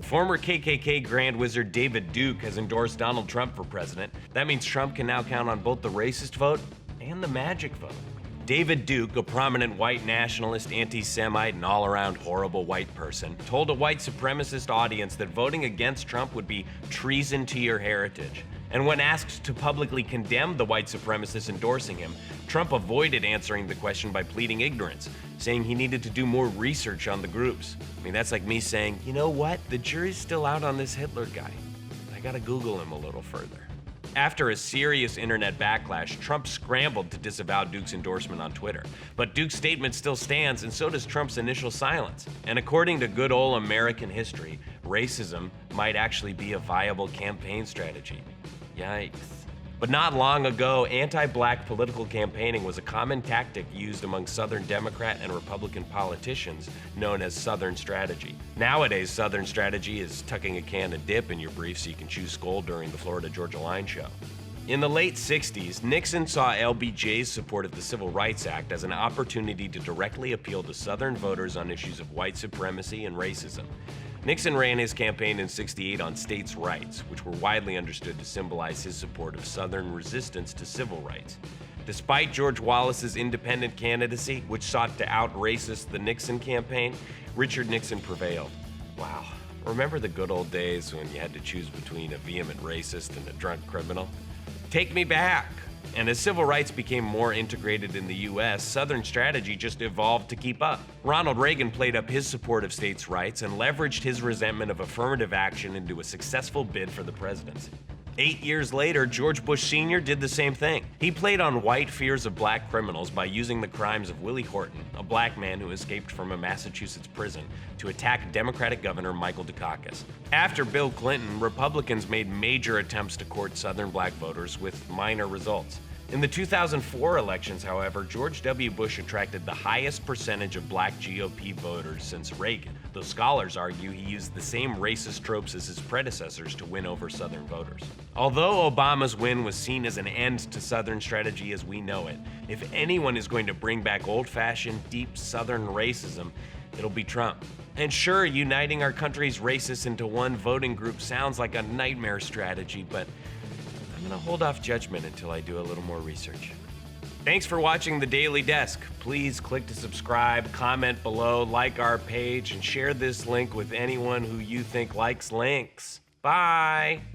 Former KKK Grand Wizard David Duke has endorsed Donald Trump for president. That means Trump can now count on both the racist vote and the magic vote. David Duke, a prominent white nationalist, anti-Semite, and all-around horrible white person, told a white supremacist audience that voting against Trump would be treason to your heritage. And when asked to publicly condemn the white supremacists endorsing him, Trump avoided answering the question by pleading ignorance, saying he needed to do more research on the groups. I mean, that's like me saying, you know what, the jury's still out on this Hitler guy. I gotta Google him a little further. After a serious internet backlash, Trump scrambled to disavow Duke's endorsement on Twitter. But Duke's statement still stands, and so does Trump's initial silence. And according to good old American history, racism might actually be a viable campaign strategy. Yikes. But not long ago, anti-black political campaigning was a common tactic used among Southern Democrat and Republican politicians, known as Southern strategy. Nowadays, Southern strategy is tucking a can of dip in your brief so you can chew skull during the Florida-Georgia Line show. In the late 60s, Nixon saw LBJ's support of the Civil Rights Act as an opportunity to directly appeal to Southern voters on issues of white supremacy and racism. Nixon ran his campaign in '68 on states' rights, which were widely understood to symbolize his support of Southern resistance to civil rights. Despite George Wallace's independent candidacy, which sought to out-racist the Nixon campaign, Richard Nixon prevailed. Wow. Remember the good old days when you had to choose between a vehement racist and a drunk criminal? Take me back! And as civil rights became more integrated in the US, Southern strategy just evolved to keep up. Ronald Reagan played up his support of states' rights and leveraged his resentment of affirmative action into a successful bid for the presidency. 8 years later, George Bush Sr. did the same thing. He played on white fears of black criminals by using the crimes of Willie Horton, a black man who escaped from a Massachusetts prison, to attack Democratic Governor Michael Dukakis. After Bill Clinton, Republicans made major attempts to court Southern black voters with minor results. In the 2004 elections, however, George W. Bush attracted the highest percentage of black GOP voters since Reagan, though scholars argue he used the same racist tropes as his predecessors to win over Southern voters. Although Obama's win was seen as an end to Southern strategy as we know it, if anyone is going to bring back old-fashioned, deep Southern racism, it'll be Trump. And sure, uniting our country's racists into one voting group sounds like a nightmare strategy, but I'm gonna hold off judgment until I do a little more research. Thanks for watching The Daily Desk. Please click to subscribe, comment below, like our page, and share this link with anyone who you think likes links. Bye!